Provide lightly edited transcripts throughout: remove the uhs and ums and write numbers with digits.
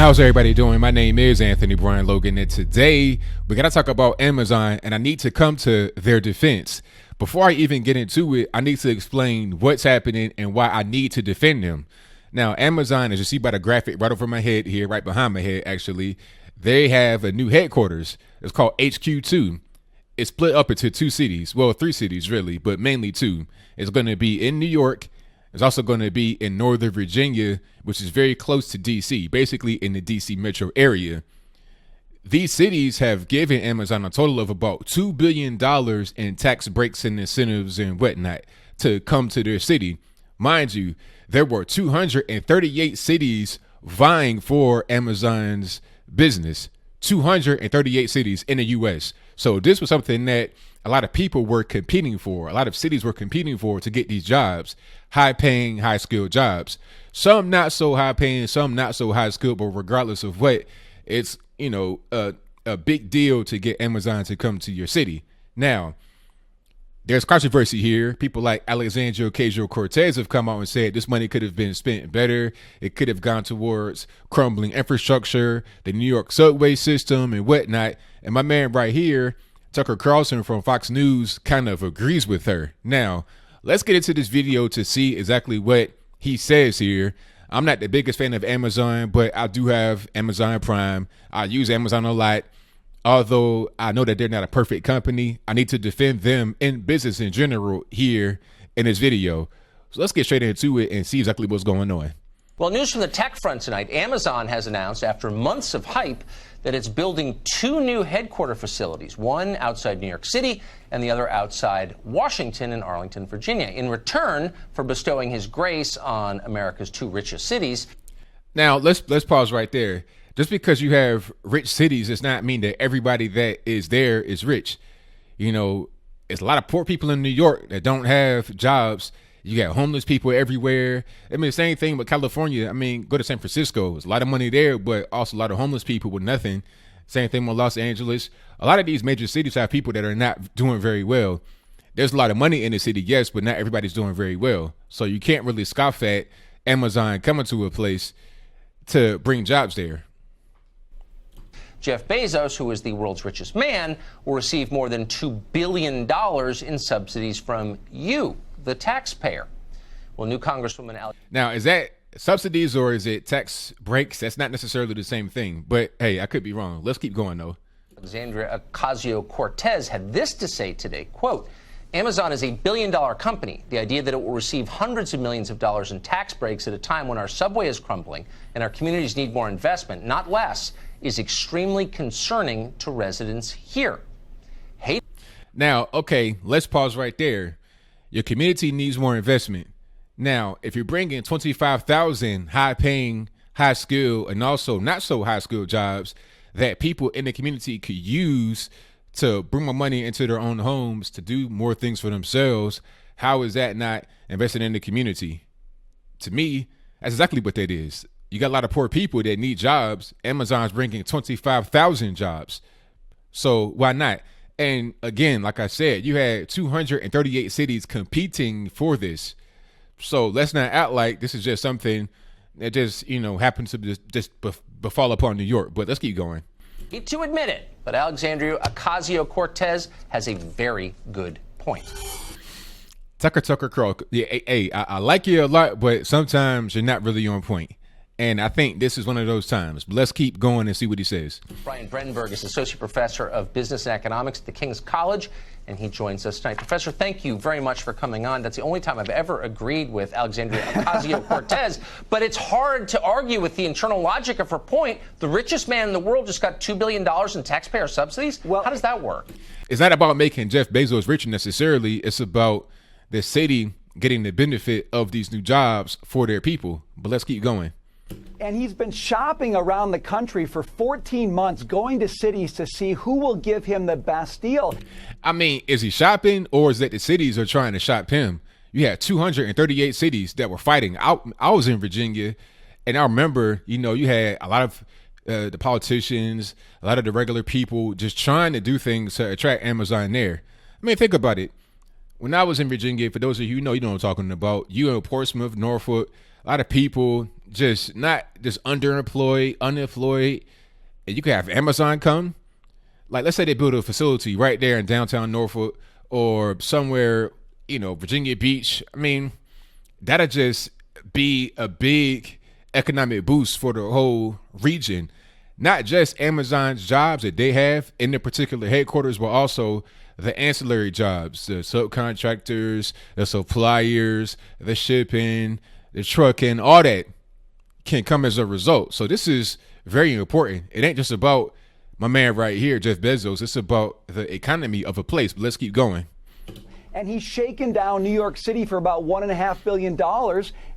How's everybody doing? My name is Anthony Brian Logan, and today we got to talk about Amazon, and I need to come to their defense. Before I even get into it, I need to explain what's happening and why I need to defend them. Now, Amazon, as you see by the graphic right over my head here, right behind my head, actually, they have a new headquarters. It's called HQ2. It's split up into two cities. Well, three cities, really, but mainly two. It's going to be in New York. It's also going to be in Northern Virginia, which is very close to D.C., basically in the D.C. metro area. These cities have given Amazon a total of about $2 billion in tax breaks and incentives and whatnot to come to their city. Mind you, there were 238 cities vying for Amazon's business. 238 cities in the U.S. So this was something that a lot of people were competing for. A lot of cities were competing for to get these jobs, high-paying, high-skilled jobs. Some not so high-paying, some not so high-skilled, but regardless of what, it's, a big deal to get Amazon to come to your city. Now, there's controversy here. People like Alexandria Ocasio Cortez have come out and said this money could have been spent better. It could have gone towards crumbling infrastructure, the New York subway system, and whatnot. And my man right here, Tucker Carlson from Fox News, kind of agrees with her. Now, let's get into this video to see exactly what he says here. I'm not the biggest fan of Amazon, but I do have Amazon Prime. I use Amazon a lot. Although I know that they're not a perfect company, I need to defend them in business in general here in this video. So let's get straight into it and see exactly what's going on. Well, news from the tech front tonight. Amazon has announced after months of hype that it's building two new headquarter facilities, one outside New York City and the other outside Washington and Arlington, Virginia, in return for bestowing his grace on America's two richest cities. Now, let's pause right there. Just because you have rich cities does not mean that everybody that is there is rich. It's a lot of poor people in New York that don't have jobs. You got homeless people everywhere. I mean, the same thing with California. I mean, go to San Francisco. There's a lot of money there, but also a lot of homeless people with nothing. Same thing with Los Angeles. A lot of these major cities have people that are not doing very well. There's a lot of money in the city, yes, but not everybody's doing very well. So you can't really scoff at Amazon coming to a place to bring jobs there. Jeff Bezos, who is the world's richest man, will receive more than $2 billion in subsidies from you, the taxpayer. Well, new Congresswoman Now, is that subsidies or is it tax breaks? That's not necessarily the same thing. But, hey, I could be wrong. Let's keep going, though. Alexandria Ocasio Cortez had this to say today, quote, Amazon is a billion-dollar company. The idea that it will receive hundreds of millions of dollars in tax breaks at a time when our subway is crumbling and our communities need more investment, not less, is extremely concerning to residents here. Now, okay, let's pause right there. Your community needs more investment. Now, if you're bringing 25,000 high-paying, high-skilled, and also not so high-skilled jobs that people in the community could use to bring more money into their own homes, to do more things for themselves, how is that not investing in the community? To me, that's exactly what that is. You got a lot of poor people that need jobs. Amazon's bringing 25,000 jobs. So why not? And again, like I said, you had 238 cities competing for this. So let's not act like this is just something that just, happens to just befall upon New York. But let's keep going. Hate to admit it, but Alexandria Ocasio Cortez has a very good point. Tucker Carl. Yeah, hey, I like you a lot, but sometimes you're not really on point. And I think this is one of those times. But let's keep going and see what he says. Brian Brendenberg is Associate Professor of Business and Economics at the King's College, and he joins us tonight. Professor, thank you very much for coming on. That's the only time I've ever agreed with Alexandria Ocasio Cortez, but it's hard to argue with the internal logic of her point. The richest man in the world just got $2 billion in taxpayer subsidies. Well, how does that work? It's not about making Jeff Bezos richer necessarily. It's about the city getting the benefit of these new jobs for their people. But let's keep going. And he's been shopping around the country for 14 months, going to cities to see who will give him the best deal. I mean, is he shopping or is that the cities are trying to shop him? You had 238 cities that were fighting. I was in Virginia, and I remember, you had a lot of the politicians, a lot of the regular people just trying to do things to attract Amazon there. I mean, think about it. When I was in Virginia, for those of you who know, you know what I'm talking about, Portsmouth, Norfolk, a lot of people just not just underemployed, unemployed, and you could have Amazon come. Like, let's say they build a facility right there in downtown Norfolk or somewhere, Virginia Beach. I mean, that'll just be a big economic boost for the whole region. Not just Amazon's jobs that they have in their particular headquarters, but also the ancillary jobs, the subcontractors, the suppliers, the shipping, the trucking, all that can come as a result. So this is very important. It ain't just about my man right here, Jeff Bezos. It's about the economy of a place. But let's keep going. And he's shaken down New York City for about $1.5 billion,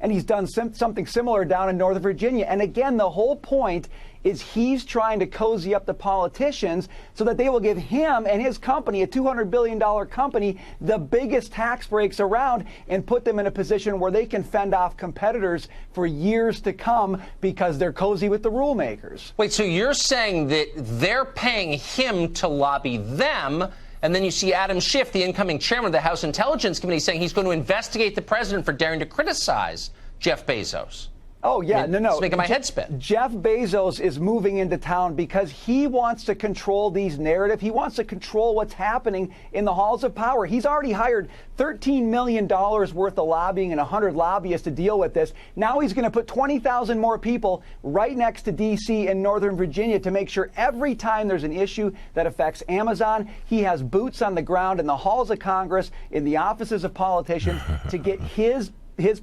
and he's done something similar down in Northern Virginia. And again, the whole point is he's trying to cozy up the politicians so that they will give him and his company, a $200 billion company, the biggest tax breaks around and put them in a position where they can fend off competitors for years to come because they're cozy with the rule makers. Wait, so you're saying that they're paying him to lobby them? And then you see Adam Schiff, the incoming chairman of the House Intelligence Committee, saying he's going to investigate the president for daring to criticize Jeff Bezos. Oh, yeah, no. It's making my head spin. Jeff Bezos is moving into town because he wants to control these narrative. He wants to control what's happening in the halls of power. He's already hired $13 million worth of lobbying and 100 lobbyists to deal with this. Now he's going to put 20,000 more people right next to D.C. and Northern Virginia to make sure every time there's an issue that affects Amazon, he has boots on the ground in the halls of Congress, in the offices of politicians to get his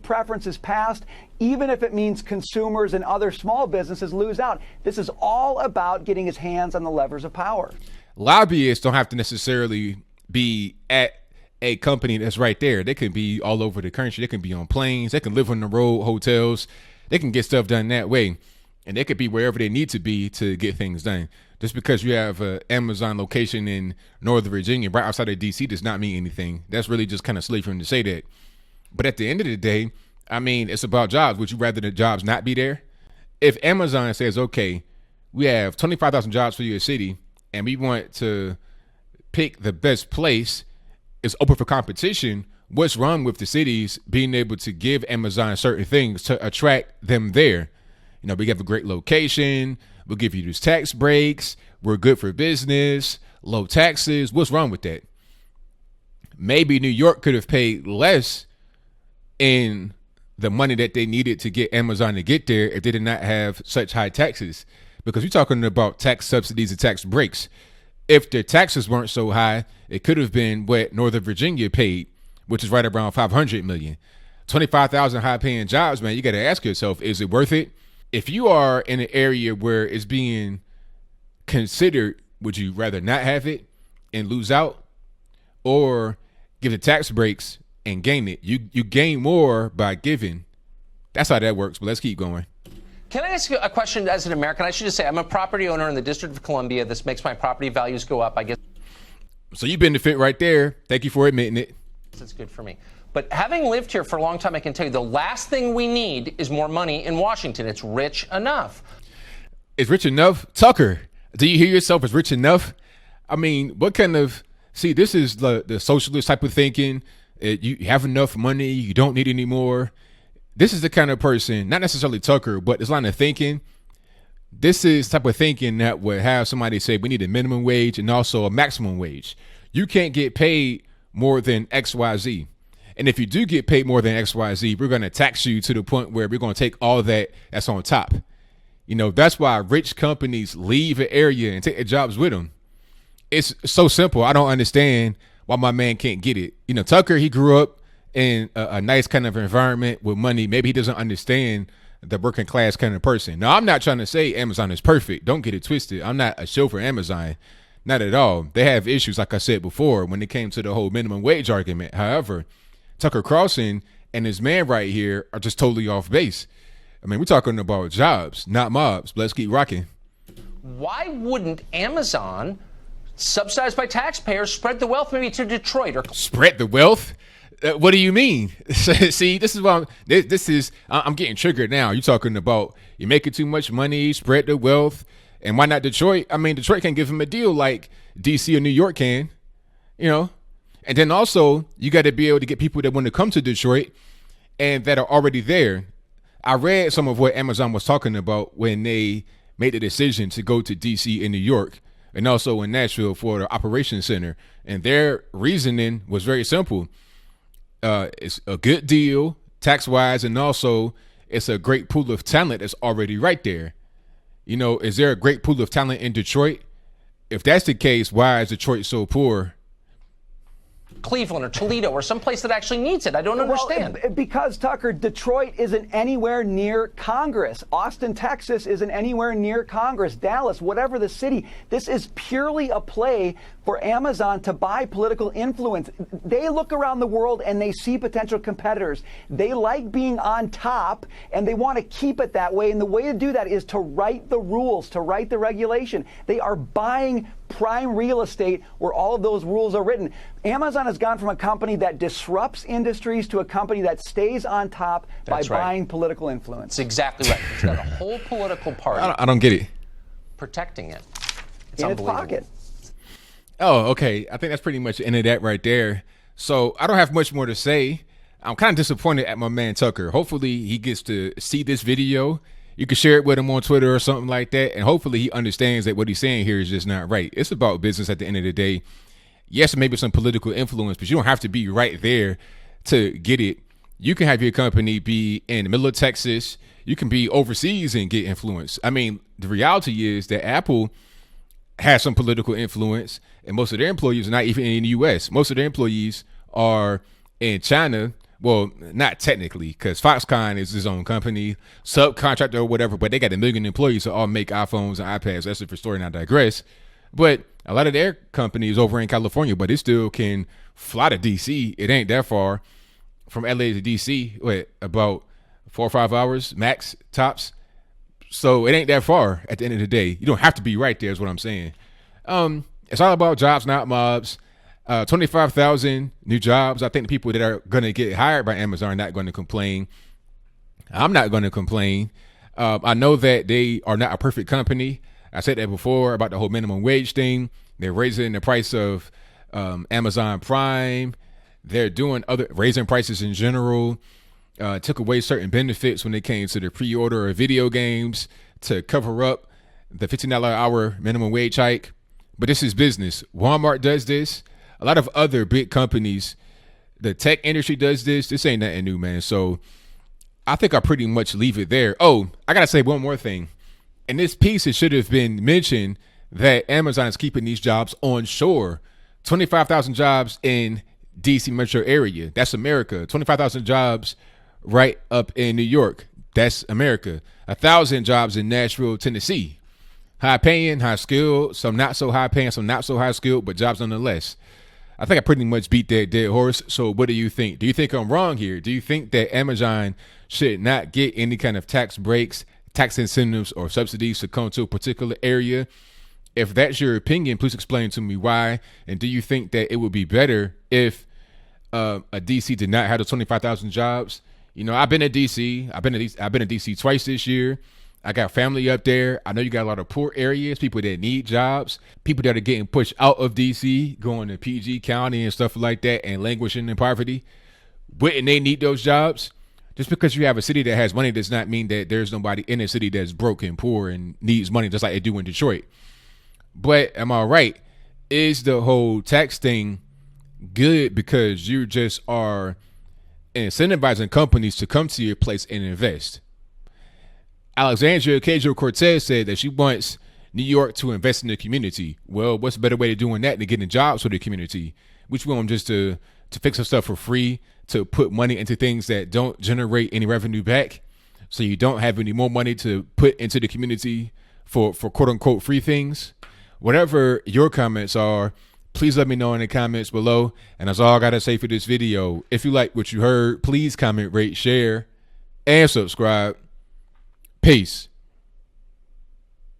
preferences passed, even if it means consumers and other small businesses lose out. This is all about getting his hands on the levers of power. Lobbyists don't have to necessarily be at a company that's right there. They can be all over the country. They can be on planes. They can live on the road, hotels. They can get stuff done that way. And they could be wherever they need to be to get things done. Just because you have an Amazon location in Northern Virginia, right outside of D.C., does not mean anything. That's really just kind of silly for him to say that. But at the end of the day, I mean, it's about jobs. Would you rather the jobs not be there? If Amazon says, okay, we have 25,000 jobs for your city, and we want to pick the best place, it's open for competition, what's wrong with the cities being able to give Amazon certain things to attract them there? We have a great location. We'll give you these tax breaks. We're good for business, low taxes. What's wrong with that? Maybe New York could have paid less in the money that they needed to get Amazon to get there if they did not have such high taxes. Because we're talking about tax subsidies and tax breaks. If their taxes weren't so high, it could have been what Northern Virginia paid, which is right around $500 million. 25,000 high-paying jobs, man, you got to ask yourself, is it worth it? If you are in an area where it's being considered, would you rather not have it and lose out, or give the tax breaks and gain it? You gain more by giving. That's how that works. But let's keep going. Can I ask you a question as an American? I should just say I'm a property owner in the District of Columbia. This makes my property values go up, I guess. So you benefit right there. Thank you for admitting it. It's good for me. But having lived here for a long time, I can tell you the last thing we need is more money in Washington. It's rich enough. It's rich enough? Tucker, do you hear yourself as rich enough? I mean, what kind of... See, this is the socialist type of thinking. You have enough money. You don't need any more. This is the kind of person, not necessarily Tucker, but this line of thinking. This is type of thinking that would have somebody say we need a minimum wage and also a maximum wage. You can't get paid more than XYZ. And if you do get paid more than XYZ, we're going to tax you to the point where we're going to take all that's on top. That's why rich companies leave an area and take their jobs with them. It's so simple. I don't understand why my man can't get it. Tucker, he grew up in a nice kind of environment with money. Maybe he doesn't understand the working class kind of person. Now, I'm not trying to say Amazon is perfect. Don't get it twisted. I'm not a show for Amazon. Not at all. They have issues, like I said before, when it came to the whole minimum wage argument. However, Tucker Carlson and his man right here are just totally off base. I mean, we're talking about jobs, not mobs. Let's keep rocking. Why wouldn't Amazon, subsidized by taxpayers, spread the wealth maybe to Detroit? Or spread the wealth? What do you mean? See, this is why I'm getting triggered now. You're talking about you're making too much money, spread the wealth, and why not Detroit? I mean, Detroit can give him a deal like DC or New York can, And then also, you got to be able to get people that want to come to Detroit and that are already there. I read some of what Amazon was talking about when they made the decision to go to DC and New York and also in Nashville for the operations center. And their reasoning was very simple. It's a good deal tax wise, and also it's a great pool of talent that's already right there. You know, is there a great pool of talent in Detroit? If that's the case, why is Detroit so poor? Cleveland or Toledo or someplace that actually needs it. I don't understand. Because, Tucker, Detroit isn't anywhere near Congress. Austin, Texas isn't anywhere near Congress. Dallas, whatever the city. This is purely a play for Amazon to buy political influence. They look around the world and they see potential competitors. They like being on top and they want to keep it that way. And the way to do that is to write the rules, to write the regulation. They are buying prime real estate where all of those rules are written. Amazon has gone from a company that disrupts industries to a company that stays on top by buying political influence. That's exactly right. It's got a whole political party. I don't get it. Protecting it. It's in its pocket. Oh, okay. I think that's pretty much the end of that right there. So I don't have much more to say. I'm kind of disappointed at my man Tucker. Hopefully he gets to see this video. You can share it with him on Twitter or something like that. And hopefully he understands that what he's saying here is just not right. It's about business at the end of the day. Yes, maybe some political influence, but you don't have to be right there to get it. You can have your company be in the middle of Texas. You can be overseas and get influence. I mean, the reality is that Apple has some political influence, and most of their employees are not even in the U.S. Most of their employees are in China. Well, not technically, because Foxconn is his own company, subcontractor or whatever, but they got 1 million employees that all make iPhones and iPads. That's a different story, and I digress. But a lot of their companies over in California, but it still can fly to D.C. It ain't that far from L.A. to D.C., about 4 or 5 hours max, tops. So it ain't that far at the end of the day. You don't have to be right there is what I'm saying. It's all about jobs, not mobs. 25,000 new jobs. I think the people that are going to get hired by Amazon are not going to complain. I'm not going to complain. I know that they are not a perfect company. I said that before about the whole minimum wage thing. They're raising the price of Amazon Prime. They're doing raising prices in general. Took away certain benefits when it came to the pre-order of video games to cover up the $15 an hour minimum wage hike. But this is business. Walmart does this. A lot of other big companies, the tech industry does this. This ain't nothing new, man. So I think I pretty much leave it there. Oh, I got to say one more thing. In this piece, it should have been mentioned that Amazon is keeping these jobs on shore. 25,000 jobs in DC metro area. That's America. 25,000 jobs right up in New York. That's America. 1,000 jobs in Nashville, Tennessee. High paying, high skilled, some not so high paying, some not so high skilled, but jobs nonetheless. I think I pretty much beat that dead horse. So what do you think? Do you think I'm wrong here? Do you think that Amazon should not get any kind of tax breaks, tax incentives, or subsidies to come to a particular area? If that's your opinion, please explain to me why. And do you think that it would be better if a DC did not have the 25,000 jobs? You know, I've been at DC. I've been to DC twice this year. I got family up there. I know you got a lot of poor areas, people that need jobs, people that are getting pushed out of DC, going to PG County and stuff like that and languishing in poverty. Wouldn't they need those jobs? Just because you have a city that has money does not mean that there's nobody in a city that's broke and poor and needs money just like they do in Detroit. But am I right? Is the whole tax thing good because you just are incentivizing companies to come to your place and invest? Alexandria Ocasio Cortez said that she wants New York to invest in the community. Well, what's a better way of doing that than getting jobs for the community? Which we want them just to fix our stuff for free, to put money into things that don't generate any revenue back, so you don't have any more money to put into the community for quote unquote free things. Whatever your comments are, please let me know in the comments below. And that's all I got to say for this video. If you like what you heard, please comment, rate, share, and subscribe. Peace.